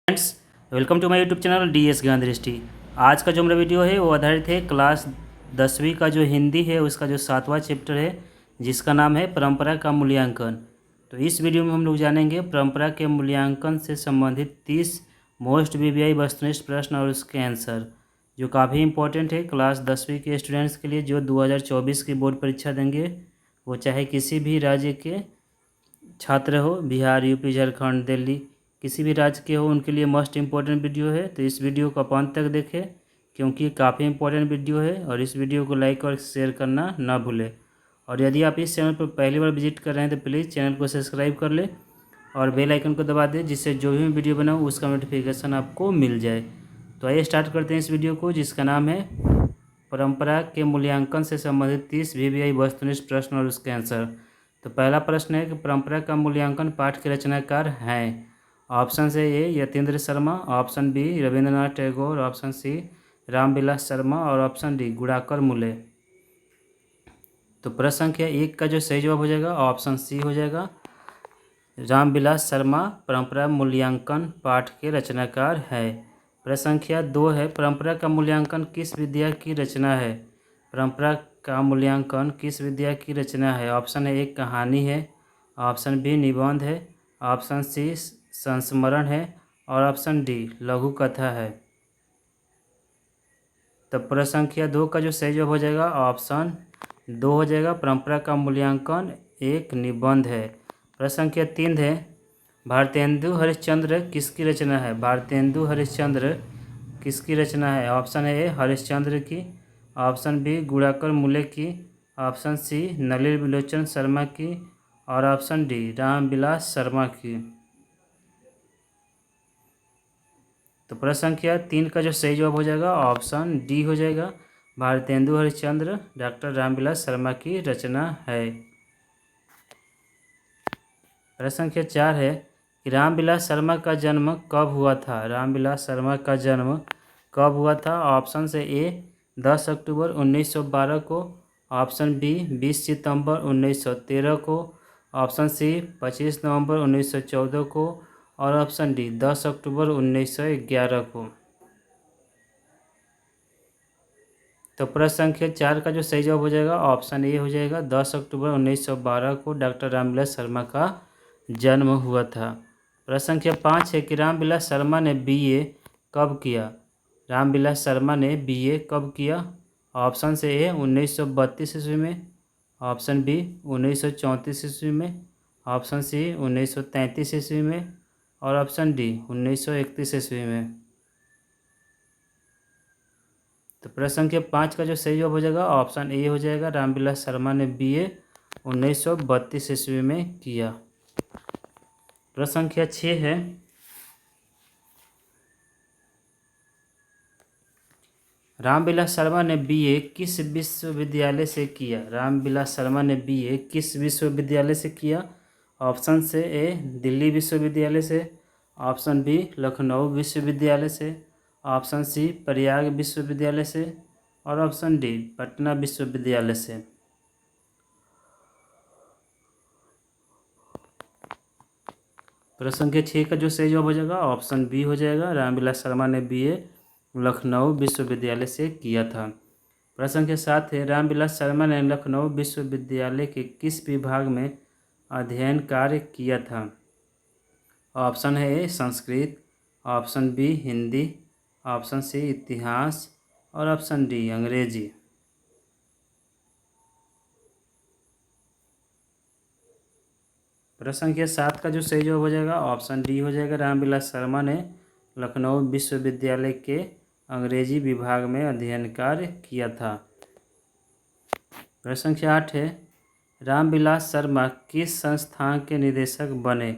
Friends, welcome to my YouTube channel DS Gyan दृष्टि। आज का जो मेरा वीडियो है वो आधारित है क्लास 10वीं का जो हिंदी है उसका जो 7वां चैप्टर है जिसका नाम है परंपरा का मूल्यांकन। तो इस वीडियो में हम लोग जानेंगे परंपरा के मूल्यांकन से संबंधित 30 मोस्ट VVI वस्तुनिष्ठ प्रश्न और उसके आंसर, जो काफ़ी इंपॉर्टेंट है क्लास 10वीं के स्टूडेंट्स के लिए जो 2024 की बोर्ड परीक्षा देंगे, वो चाहे किसी भी राज्य के छात्र हो, बिहार, यूपी, झारखंड, दिल्ली, किसी भी राज्य के हो, उनके लिए मोस्ट इम्पॉर्टेंट वीडियो है। तो इस वीडियो को आप अंत तक देखें क्योंकि काफ़ी इंपॉर्टेंट वीडियो है और इस वीडियो को लाइक और शेयर करना ना भूलें। और यदि आप इस चैनल पर पहली बार विजिट कर रहे हैं तो प्लीज़ चैनल को सब्सक्राइब कर लें और बेल आइकन को दबा दें जिससे जो भी मैं वीडियो बनाऊँ उसका नोटिफिकेशन आपको मिल जाए। तो आइए स्टार्ट करते हैं इस वीडियो को, जिसका नाम है परंपरा के मूल्यांकन से संबंधित 30 VVI वस्तुनिष्ठ प्रश्न और उसके आंसर। तो पहला प्रश्न है कि परंपरा का मूल्यांकन पाठ के रचनाकार हैं। ऑप्शन से A Yatindra Sharma, option B Rabindranath Tagore, option C Ramvilas Sharma और ऑप्शन डी गुड़ाकर मुले। तो प्रश्न संख्या 1 का जो सही जवाब हो जाएगा ऑप्शन सी हो जाएगा, रामविलास शर्मा परंपरा मूल्यांकन पाठ के रचनाकार है। प्रश्न संख्या 2 है, परंपरा का मूल्यांकन किस विद्या की रचना है। परंपरा का मूल्यांकन किस विद्या की रचना है। ऑप्शन है, एक कहानी है, ऑप्शन बी निबंध है, ऑप्शन सी संस्मरण है और ऑप्शन डी लघु कथा है। तो प्रश्न संख्या 2 का जो सही जवाब हो जाएगा ऑप्शन 2 हो जाएगा, परंपरा का मूल्यांकन एक निबंध है। प्रश्न संख्या 3 है, भारतेंदु हरिश्चंद्र किसकी रचना है। भारतेंदु हरिश्चंद्र किसकी रचना है। ऑप्शन है, ए हरिश्चंद्र की, ऑप्शन बी गुड़ाकर मुले की, ऑप्शन सी नलिनी विलोचन शर्मा की और ऑप्शन डी रामविलास शर्मा की। तो प्रश्न संख्या 3 का जो सही जवाब हो जाएगा ऑप्शन डी हो जाएगा, भारतेंदु हरिश्चंद्र डॉक्टर रामविलास शर्मा की रचना है। प्रश्न संख्या 4 है कि रामविलास शर्मा का जन्म कब हुआ था। रामविलास शर्मा का जन्म कब हुआ था। ऑप्शन से ए 10 अक्टूबर 1912 को, ऑप्शन बी 20 सितंबर 1913 को, ऑप्शन सी 25 नवंबर 1914 को और ऑप्शन डी 10 अक्टूबर 1911 को। तो प्रश्न संख्या 4 का जो सही जवाब हो जाएगा ऑप्शन ए हो जाएगा, 10 अक्टूबर 1912 को डॉक्टर रामविलास शर्मा का जन्म हुआ था। प्रश्न संख्या 5 है कि रामविलास शर्मा ने BA कब किया। रामविलास शर्मा ने BA कब किया। ऑप्शन से ए 1932 ईस्वी में, ऑप्शन बी 1934 ईस्वी में, ऑप्शन सी 1933 ईस्वी में और ऑप्शन डी 1931 ईस्वी में। तो प्रश्न संख्या 5 का जो सही जवाब हो जाएगा ऑप्शन ए हो जाएगा, रामविलास शर्मा ने BA 1932 ईस्वी में किया। प्रश्न संख्या 6 है, रामविलास शर्मा ने BA किस विश्वविद्यालय से किया। रामविलास शर्मा ने BA किस विश्वविद्यालय से किया। ऑप्शन से ए दिल्ली विश्वविद्यालय से, ऑप्शन बी लखनऊ विश्वविद्यालय से, ऑप्शन सी प्रयाग विश्वविद्यालय से और ऑप्शन डी पटना विश्वविद्यालय से। प्रश्न संख्या 6 का जो सही जवाब हो जाएगा ऑप्शन बी हो जाएगा, रामविलास शर्मा ने BA लखनऊ विश्वविद्यालय से किया था। प्रश्न संख्या 7 है, रामविलास शर्मा ने लखनऊ विश्वविद्यालय के किस विभाग में अध्ययन कार्य किया था। ऑप्शन है A Sanskrit, option B Hindi, option C इतिहास और ऑप्शन डी अंग्रेजी। प्रश्न संख्या 7 का जो सही जवाब हो जाएगा ऑप्शन डी हो जाएगा, रामविलास शर्मा ने लखनऊ विश्वविद्यालय के अंग्रेजी विभाग में अध्ययन कार्य किया था। प्रश्न संख्या 8 है, रामविलास शर्मा किस संस्थान के निदेशक बने।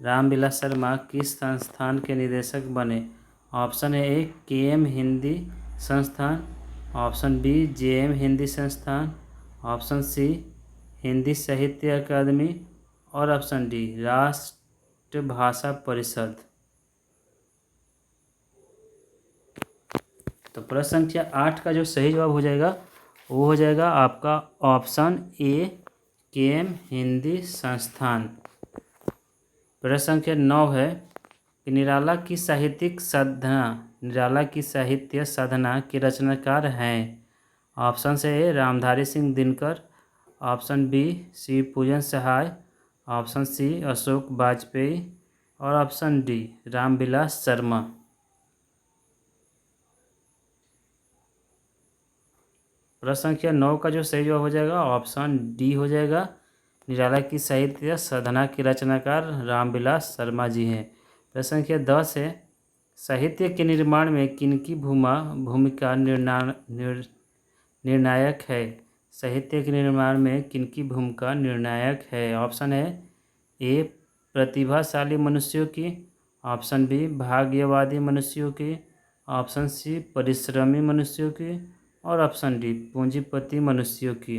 रामविलास शर्मा किस संस्थान के निदेशक बने। ऑप्शन है ए KM हिंदी संस्थान, ऑप्शन बी JM हिंदी संस्थान, ऑप्शन सी हिंदी साहित्य अकादमी और ऑप्शन डी राष्ट्रभाषा परिषद। तो प्रश्न संख्या 8 का जो सही जवाब हो जाएगा वो हो जाएगा आपका ऑप्शन ए KM हिंदी संस्थान। प्रश्न संख्या 9 है, कि निराला की साहित्य साधना के रचनाकार हैं। ऑप्शन से ए रामधारी सिंह दिनकर, ऑप्शन बी शिव पूजन सहाय, ऑप्शन सी अशोक वाजपेयी और ऑप्शन डी रामविलास शर्मा। प्रश्न संख्या 9 का जो सही जवाब हो जाएगा ऑप्शन डी हो जाएगा। निराला की साहित्य साधना के रचनाकार रामविलास शर्मा जी हैं। प्रश्न संख्या 10 है, साहित्य के निर्माण में किनकी भूमिका निर्णायक है। साहित्य के निर्माण में किनकी भूमिका निर्णायक है। ऑप्शन है ए प्रतिभाशाली मनुष्यों की, ऑप्शन बी भाग्यवादी मनुष्यों की, ऑप्शन सी परिश्रमी मनुष्यों की और ऑप्शन डी पूंजीपति मनुष्यों की।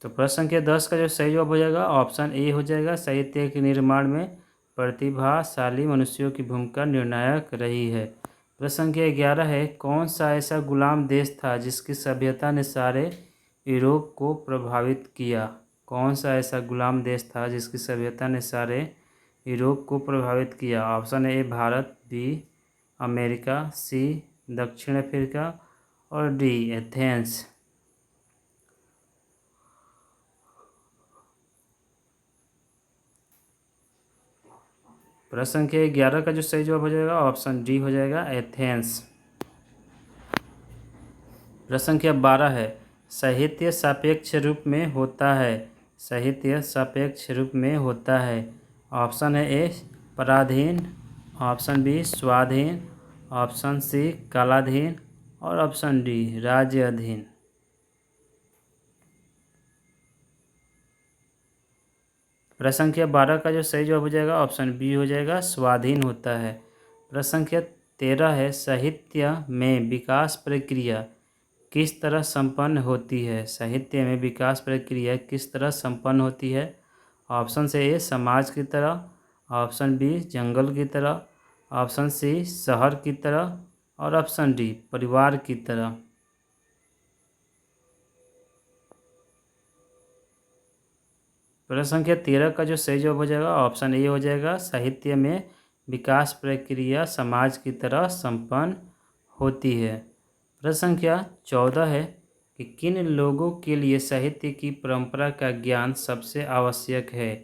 तो प्रश्न संख्या 10 का जो सही जवाब हो जाएगा ऑप्शन ए हो जाएगा। साहित्य के निर्माण में प्रतिभाशाली मनुष्यों की भूमिका निर्णायक रही है। प्रश्न संख्या 11 है, कौन सा ऐसा गुलाम देश था जिसकी सभ्यता ने सारे यूरोप को प्रभावित किया। कौन सा ऐसा गुलाम देश था जिसकी सभ्यता ने सारे यूरोप को प्रभावित किया। Option A Bharat, B America, C दक्षिण अफ्रीका और डी एथेंस। प्रश्न संख्या 11 का जो सही जवाब हो जाएगा ऑप्शन डी हो जाएगा एथेंस। प्रश्न संख्या 12 है, साहित्य सापेक्ष रूप में होता है। साहित्य सापेक्ष रूप में होता है। ऑप्शन है ए पराधीन, ऑप्शन बी स्वाधीन, ऑप्शन सी कालाधीन और ऑप्शन डी राज्य अधीन। प्रश्न संख्या 12 का जो सही जवाब हो जाएगा ऑप्शन बी हो जाएगा स्वाधीन होता है। प्रश्न संख्या 13 है, साहित्य में विकास प्रक्रिया किस तरह संपन्न होती है। साहित्य में विकास प्रक्रिया किस तरह संपन्न होती है। ऑप्शन से ए समाज की तरह, ऑप्शन बी जंगल की तरह, ऑप्शन सी शहर की तरह और ऑप्शन डी परिवार की तरह। प्रश्न संख्या 13 का जो सही जवाब हो जाएगा ऑप्शन ए हो जाएगा। साहित्य में विकास प्रक्रिया समाज की तरह संपन्न होती है। प्रश्न संख्या 14 है कि किन लोगों के लिए साहित्य की परंपरा का ज्ञान सबसे आवश्यक है।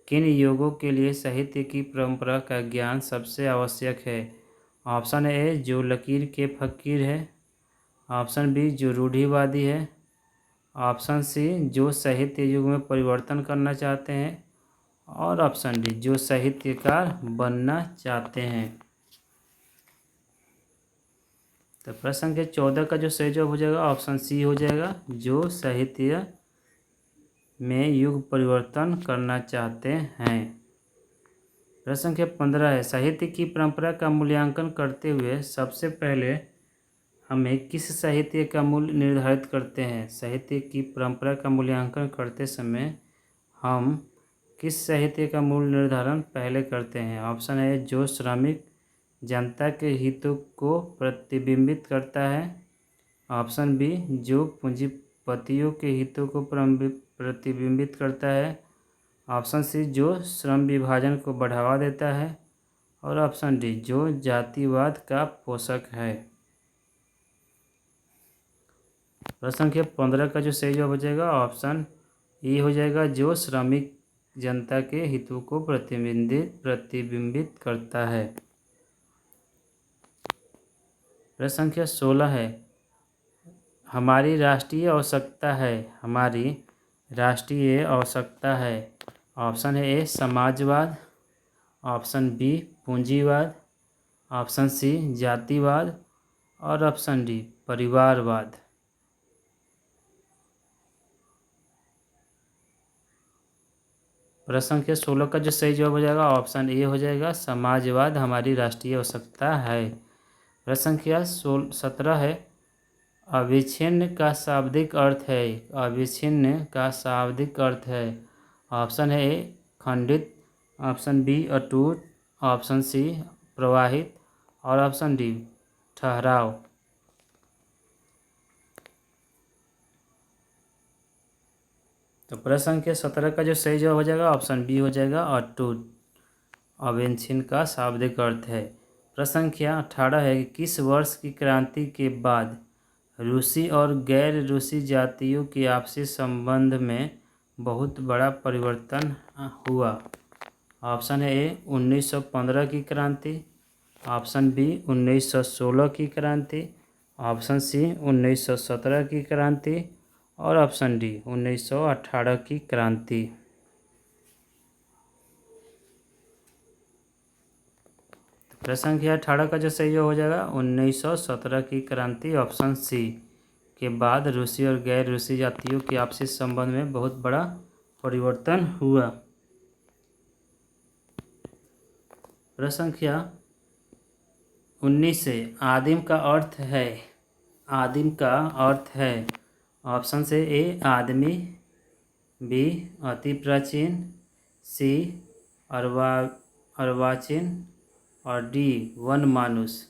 किन योगों के लिए साहित्य की परंपरा का ज्ञान सबसे आवश्यक है। ऑप्शन ए जो लकीर के फकीर है, ऑप्शन बी जो रूढ़िवादी है, ऑप्शन सी जो साहित्य युग में परिवर्तन करना चाहते हैं और ऑप्शन डी जो साहित्यकार बनना चाहते हैं। तो प्रश्न संख्या 14 का जो सही जवाब हो जाएगा ऑप्शन सी हो जाएगा, जो साहित्य में युग परिवर्तन करना चाहते हैं। प्रश्न संख्या 15 है, साहित्य की परंपरा का मूल्यांकन करते हुए सबसे पहले हमें किस साहित्य का मूल्य निर्धारित करते हैं। साहित्य की परंपरा का मूल्यांकन करते समय हम किस साहित्य का मूल्य निर्धारण पहले करते हैं। ऑप्शन है जो श्रमिक जनता के हितों को प्रतिबिंबित करता है, ऑप्शन बी जो पूंजीपतियों के हितों को प्रतिबिंबित करता है, ऑप्शन सी जो श्रम विभाजन को बढ़ावा देता है और ऑप्शन डी जो जातिवाद का पोषक है। प्रश्न संख्या 15 का जो सही जवाब हो जाएगा ऑप्शन ए हो जाएगा, जो श्रमिक जनता के हितों को प्रतिबिंबित करता है। प्रश्न संख्या 16 है, हमारी राष्ट्रीय आवश्यकता है। हमारी राष्ट्रीय आवश्यकता है। ऑप्शन है ए समाजवाद, ऑप्शन बी पूंजीवाद, ऑप्शन सी जातिवाद और ऑप्शन डी परिवारवाद। प्रश्न संख्या 16 का जो सही जवाब हो जाएगा ऑप्शन ए हो जाएगा, समाजवाद हमारी राष्ट्रीय आवश्यकता है। प्रश्न संख्या 17 है, अविच्छिन्न का शाब्दिक अर्थ है। अविच्छिन्न का शाब्दिक अर्थ है। ऑप्शन है ए खंडित, ऑप्शन बी अटूट, ऑप्शन सी प्रवाहित और ऑप्शन डी ठहराव। तो प्रश्न संख्या 17 का जो सही जवाब हो जाएगा ऑप्शन बी हो जाएगा अटूट। अवेंछिन का शाब्दिक अर्थ है। प्रश्न संख्या 18 है कि किस वर्ष की क्रांति के बाद रूसी और गैर रूसी जातियों के आपसी संबंध में बहुत बड़ा परिवर्तन हुआ। ऑप्शन है ए 1915 की क्रांति, ऑप्शन बी 1916 की क्रांति, ऑप्शन सी 1917 की क्रांति और ऑप्शन डी 1918 की क्रांति। प्रश्न संख्या 18 का जो सही हो जाएगा 1917 की क्रांति ऑप्शन सी के बाद रूसी और गैर रूसी जातियों के आपसी संबंध में बहुत बड़ा परिवर्तन हुआ। प्रश्न संख्या 19 से आदिम का अर्थ है, आदिम का अर्थ है ऑप्शन से ए आदमी, बी अति प्राचीन, सी अर्वाचीन और डी वन मानुष।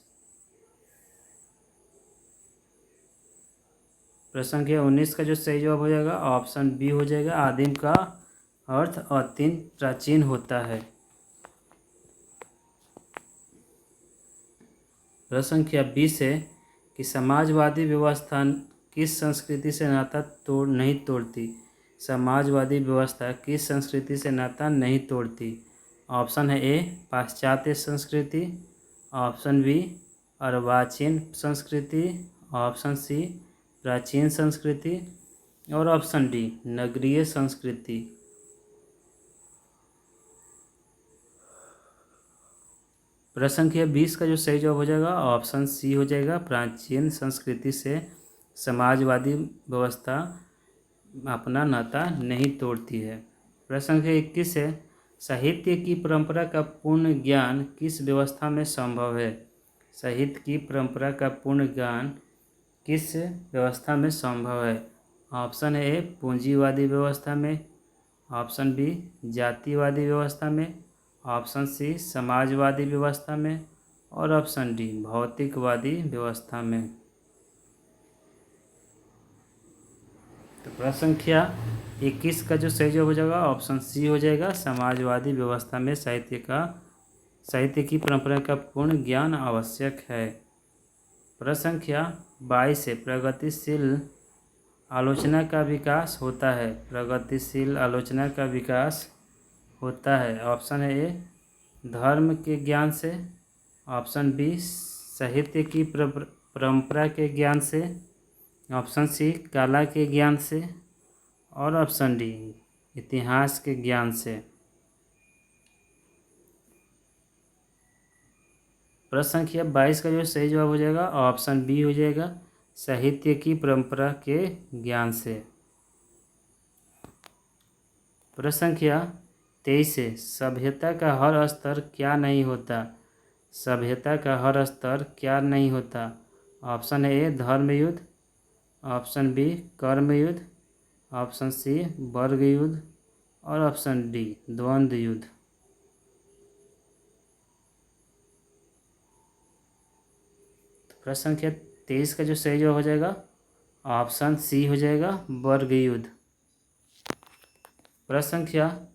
प्रश्न संख्या 19 का जो सही जवाब हो जाएगा ऑप्शन बी हो जाएगा, आदिम का अर्थ अत्यंत प्राचीन होता है। प्रश्न संख्या 20 है कि समाजवादी व्यवस्था किस संस्कृति से नाता नहीं तोड़ती। समाजवादी व्यवस्था किस संस्कृति से नाता नहीं तोड़ती। ऑप्शन है ए पाश्चात्य संस्कृति, ऑप्शन बी अर्वाचीन संस्कृति, ऑप्शन सी प्राचीन संस्कृति और ऑप्शन डी नगरीय संस्कृति। प्रश्न संख्या 20 का जो सही जवाब हो जाएगा ऑप्शन सी हो जाएगा, प्राचीन संस्कृति से समाजवादी व्यवस्था अपना नाता नहीं तोड़ती है। प्रश्न संख्या 21 है साहित्य की परंपरा का पूर्ण ज्ञान किस व्यवस्था में संभव है। साहित्य की परंपरा का पूर्ण ज्ञान किस व्यवस्था में संभव है। ऑप्शन है ए पूंजीवादी व्यवस्था में, ऑप्शन बी जातिवादी व्यवस्था में, ऑप्शन सी समाजवादी व्यवस्था में और ऑप्शन डी भौतिकवादी व्यवस्था में। तो प्रश्न संख्या 21 का जो सही जवाब हो जाएगा ऑप्शन सी हो जाएगा, समाजवादी व्यवस्था में साहित्य की परंपरा का पूर्ण ज्ञान आवश्यक है। प्रश्न संख्या 22 से प्रगतिशील आलोचना का विकास होता है। प्रगतिशील आलोचना का विकास होता है। ऑप्शन है ए धर्म के ज्ञान से, ऑप्शन बी साहित्य की परंपरा के ज्ञान से, ऑप्शन सी कला के ज्ञान से और ऑप्शन डी इतिहास के ज्ञान से। प्रश्न संख्या 22 का जो सही जवाब हो जाएगा ऑप्शन बी हो जाएगा, साहित्य की परंपरा के ज्ञान से। प्रश्न संख्या 23 से सभ्यता का हर स्तर क्या नहीं होता। सभ्यता का हर स्तर क्या नहीं होता। ऑप्शन ए धर्म युद्ध, ऑप्शन बी कर्म युद्ध, ऑप्शन सी वर्ग युद्ध और ऑप्शन डी द्वंद्व युद्ध। प्रश्न संख्या 23 का जो सही जवाब हो जाएगा ऑप्शन सी हो जाएगा, वर्ग युद्ध। प्रश्न संख्या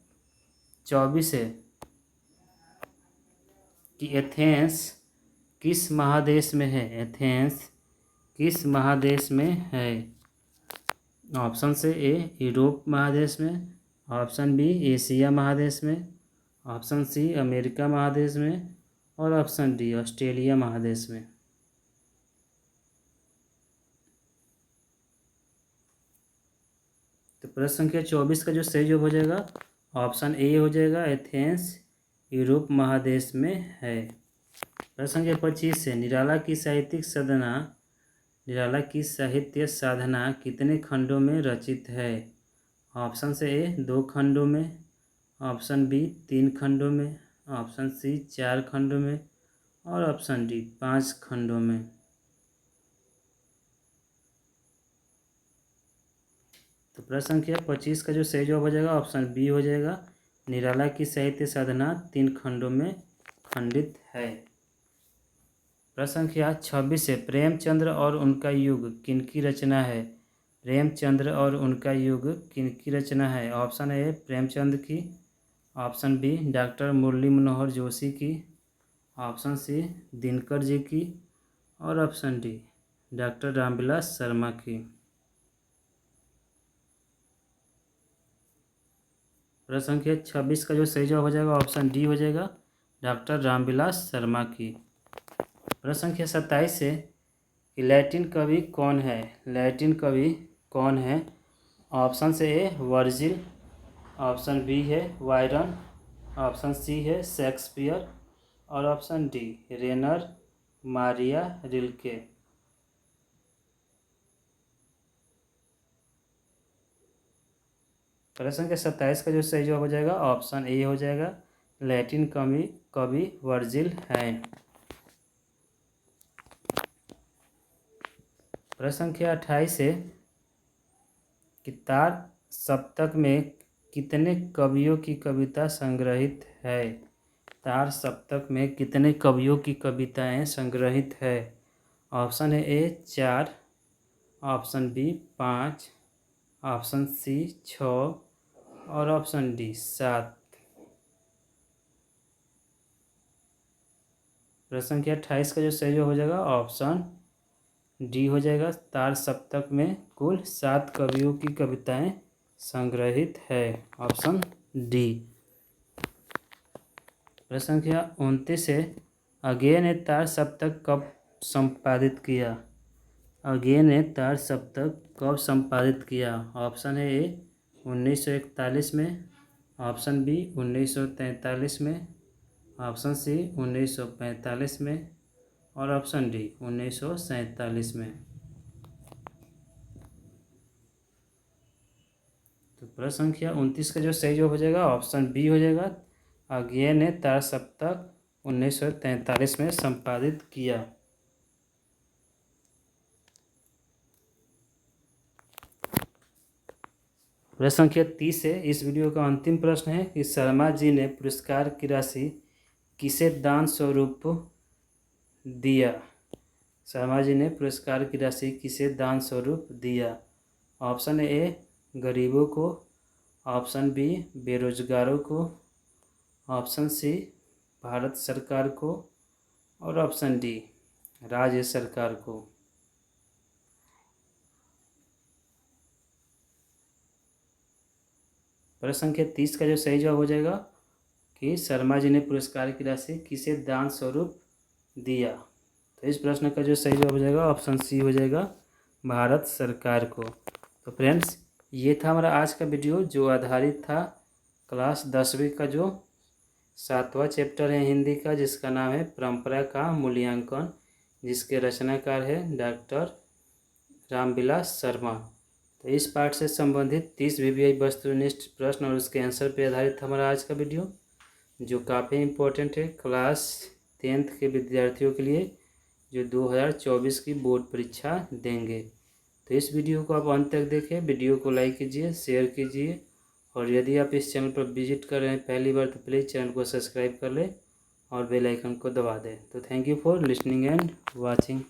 24 है कि एथेंस किस महादेश में है। एथेंस किस महादेश में है। ऑप्शन से ए यूरोप महादेश में, ऑप्शन बी एशिया महादेश में, ऑप्शन सी अमेरिका महादेश में और ऑप्शन डी ऑस्ट्रेलिया महादेश में। तो प्रश्न संख्या 24 का जो सही जवाब हो जाएगा ऑप्शन ए हो जाएगा, एथेंस यूरोप महादेश में है। प्रश्न संख्या 25 है निराला की साहित्य साधना कितने खंडों में रचित है। ऑप्शन से ए 2 खंडों में, ऑप्शन बी 3 खंडों में, ऑप्शन सी 4 खंडों में और ऑप्शन डी 5 खंडों में। तो प्रश्न संख्या 25 का जो सही जवाब हो जाएगा ऑप्शन बी हो जाएगा, निराला की साहित्य साधना 3 खंडों में खंडित है। प्रश्न संख्या 26 है प्रेमचंद्र और उनका युग किनकी रचना है। प्रेमचंद्र और उनका युग किनकी रचना है? ऑप्शन ए प्रेमचंद की, option B doctor Murli Manohar Joshi की, ऑप्शन सी दिनकर जी की और option D doctor Ramvilas Sharma की। प्रश्न संख्या 26 का जो सही जवाब हो जाएगा ऑप्शन डी हो जाएगा, डॉक्टर रामविलास शर्मा की। प्रश्न संख्या 27 से कि लैटिन कवि कौन है? लैटिन कवि कौन है? ऑप्शन से ए वर्जिल, ऑप्शन बी है वायरन, ऑप्शन सी है शेक्सपियर और ऑप्शन डी रेनर मारिया रिल्के। प्रश्न संख्या 27 का जो सही जवाब हो जाएगा ऑप्शन ए हो जाएगा, लैटिन कवि वर्जिल हैं। प्रश्न संख्या 28 से कि तार सप्तक में कितने कवियों की कविता संग्रहित है? तार सप्तक में कितने कवियों की कविताएं संग्रहित है? ऑप्शन है ए 4, ऑप्शन बी 5, ऑप्शन सी 6 और ऑप्शन डी 7। प्रश्न संख्या 28 का जो सही हो जाएगा ऑप्शन डी हो जाएगा, तार सप्तक में कुल 7 कवियों की कविताएं संग्रहित है, ऑप्शन डी। प्रश्न संख्या 29 से अज्ञेय ने तार सप्तक कब संपादित किया? अज्ञेय ने तार सप्तक कब संपादित किया? ऑप्शन है ए 1941 में, ऑप्शन बी 1943 में, ऑप्शन सी 1945 में और ऑप्शन डी 1947 में। तो प्रश्न संख्या 29 का जो सही जवाब हो जाएगा ऑप्शन बी हो जाएगा, अज्ञेय ने तार सप्तक 1943 में संपादित किया। प्रश्न संख्या 30 है इस वीडियो का अंतिम प्रश्न है कि शर्मा जी ने पुरस्कार की राशि किसे दान स्वरूप दिया? शर्मा जी ने पुरस्कार की राशि किसे दान स्वरूप दिया? ऑप्शन ए गरीबों को, ऑप्शन बी बेरोजगारों को, ऑप्शन सी भारत सरकार को और ऑप्शन डी राज्य सरकार को। प्रश्न संख्या 30 का जो सही जवाब हो जाएगा कि शर्मा जी ने पुरस्कार की राशि किसे दान स्वरूप दिया। तो इस प्रश्न का जो सही जवाब हो जाएगा ऑप्शन सी हो जाएगा, भारत सरकार को। तो फ्रेंड्स ये था हमारा आज का वीडियो जो आधारित था क्लास 10वीं का जो 7वां चैप्टर है हिंदी का, जिसका नाम है परंपरा का मूल्यांकन, जिसके रचनाकार है डॉक्टर रामविलास शर्मा। तो इस पाठ से संबंधित 30 VVI वस्तुनिष्ठ प्रश्न और उसके आंसर पर आधारित था हमारा आज का वीडियो, जो काफ़ी इम्पोर्टेंट है क्लास 10th के विद्यार्थियों के लिए जो 2024 की बोर्ड परीक्षा देंगे। तो इस वीडियो को आप अंत तक देखें, वीडियो को लाइक कीजिए, शेयर कीजिए और यदि आप इस चैनल पर विजिट कर रहे हैं पहली बार तो प्लीज़ चैनल को सब्सक्राइब कर लें और बेल आइकन को दबा दें। तो thank you for listening and watching.